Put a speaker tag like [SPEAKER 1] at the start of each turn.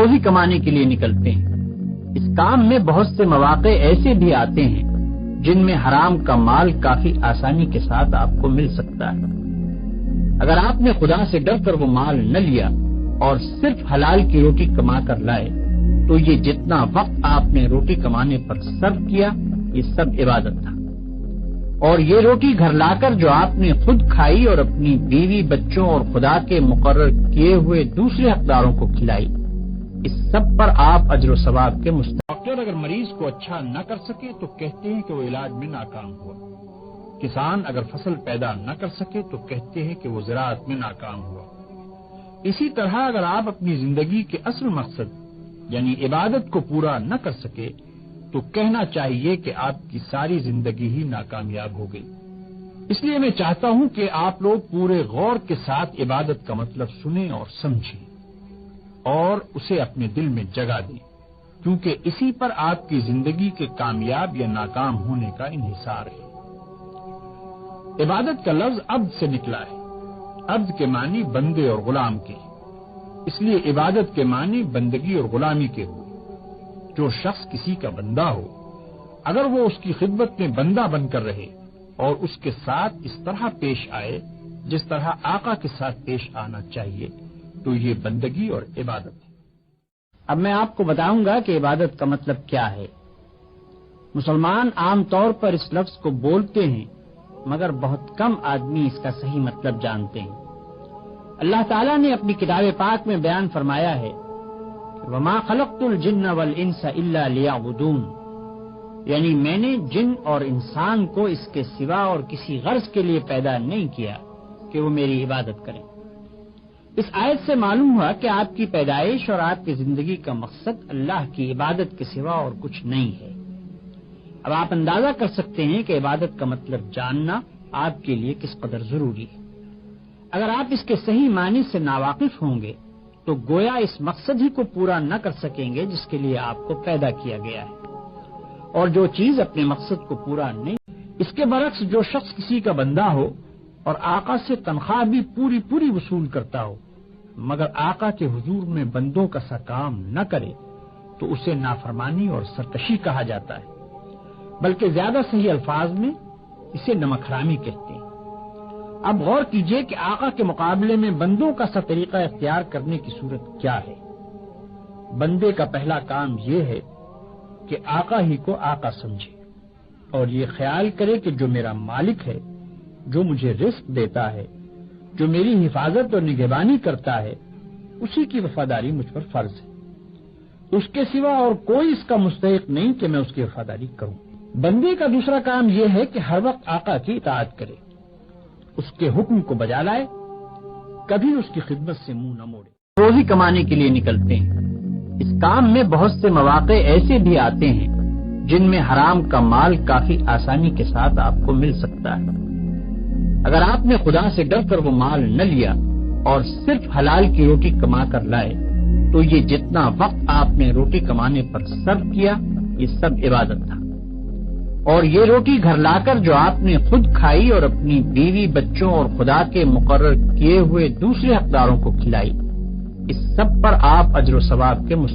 [SPEAKER 1] روزی کمانے کے لیے نکلتے ہیں۔ اس کام میں بہت سے مواقع ایسے بھی آتے ہیں جن میں حرام کا مال کافی آسانی کے ساتھ آپ کو مل سکتا ہے۔ اگر آپ نے خدا سے ڈر کر وہ مال نہ لیا اور صرف حلال کی روٹی کما کر لائے تو یہ جتنا وقت آپ نے روٹی کمانے پر صرف کیا یہ سب عبادت تھا، اور یہ روٹی گھر لا کر جو آپ نے خود کھائی اور اپنی بیوی، بچوں اور خدا کے مقرر کیے ہوئے دوسرے حقداروں کو کھلائی، اس سب پر آپ اجر و ثواب کے مستحق۔
[SPEAKER 2] ڈاکٹر اگر مریض کو اچھا نہ کر سکے تو کہتے ہیں کہ وہ علاج میں ناکام ہوا۔ کسان اگر فصل پیدا نہ کر سکے تو کہتے ہیں کہ وہ زراعت میں ناکام ہوا۔ اسی طرح اگر آپ اپنی زندگی کے اصل مقصد یعنی عبادت کو پورا نہ کر سکے تو کہنا چاہیے کہ آپ کی ساری زندگی ہی ناکامیاب ہو گئی۔ اس لیے میں چاہتا ہوں کہ آپ لوگ پورے غور کے ساتھ عبادت کا مطلب سنیں اور سمجھیں اور اسے اپنے دل میں جگہ دیں، کیونکہ اسی پر آپ کی زندگی کے کامیاب یا ناکام ہونے کا انحصار ہے۔ عبادت کا لفظ عبد سے نکلا ہے۔ عبد کے معنی بندے اور غلام کے، اس لیے عبادت کے معنی بندگی اور غلامی کے ہوئے۔ جو شخص کسی کا بندہ ہو، اگر وہ اس کی خدمت میں بندہ بن کر رہے اور اس کے ساتھ اس طرح پیش آئے جس طرح آقا کے ساتھ پیش آنا چاہیے تو یہ بندگی اور عبادت ہے۔
[SPEAKER 1] اب میں آپ کو بتاؤں گا کہ عبادت کا مطلب کیا ہے۔ مسلمان عام طور پر اس لفظ کو بولتے ہیں مگر بہت کم آدمی اس کا صحیح مطلب جانتے ہیں۔ اللہ تعالیٰ نے اپنی کتاب پاک میں بیان فرمایا ہے وَمَا خَلَقْتُ الْجِنَّ وَالْإِنسَ إِلَّا لِيَعْبُدُونَ، یعنی میں نے جن اور انسان کو اس کے سوا اور کسی غرض کے لیے پیدا نہیں کیا کہ وہ میری عبادت کریں۔ اس آیت سے معلوم ہوا کہ آپ کی پیدائش اور آپ کی زندگی کا مقصد اللہ کی عبادت کے سوا اور کچھ نہیں ہے۔ اب آپ اندازہ کر سکتے ہیں کہ عبادت کا مطلب جاننا آپ کے لیے کس قدر ضروری ہے۔ اگر آپ اس کے صحیح معنی سے ناواقف ہوں گے تو گویا اس مقصد ہی کو پورا نہ کر سکیں گے جس کے لیے آپ کو پیدا کیا گیا ہے، اور جو چیز اپنے مقصد کو پورا نہیں۔ اس کے برعکس جو شخص کسی کا بندہ ہو اور آقا سے تنخواہ بھی پوری وصول کرتا ہو مگر آقا کے حضور میں بندوں کا سا کام نہ کرے تو اسے نافرمانی اور سرکشی کہا جاتا ہے، بلکہ زیادہ صحیح الفاظ میں اسے نمک حرامی کہتے ہیں۔ اب غور کیجئے کہ آقا کے مقابلے میں بندوں کا سا طریقہ اختیار کرنے کی صورت کیا ہے۔ بندے کا پہلا کام یہ ہے کہ آقا ہی کو آقا سمجھے اور یہ خیال کرے کہ جو میرا مالک ہے، جو مجھے رزق دیتا ہے، جو میری حفاظت اور نگہبانی کرتا ہے، اسی کی وفاداری مجھ پر فرض ہے۔ اس کے سوا اور کوئی اس کا مستحق نہیں کہ میں اس کی وفاداری کروں۔ بندے کا دوسرا کام یہ ہے کہ ہر وقت آقا کی اطاعت کرے، اس کے حکم کو بجا لائے، کبھی اس کی خدمت سے منہ نہ موڑے۔ روزی کمانے کے لیے نکلتے ہیں۔ اس کام میں بہت سے مواقع ایسے بھی آتے ہیں جن میں حرام کا مال کافی آسانی کے ساتھ آپ کو مل سکتا ہے۔ اگر آپ نے خدا سے ڈر کر وہ مال نہ لیا اور صرف حلال کی روٹی کما کر لائے تو یہ جتنا وقت آپ نے روٹی کمانے پر صرف کیا یہ سب عبادت تھا، اور یہ روٹی گھر لا کر جو آپ نے خود کھائی اور اپنی بیوی، بچوں اور خدا کے مقرر کیے ہوئے دوسرے حقداروں کو کھلائی، اس سب پر آپ اجر و ثواب کے مستحق۔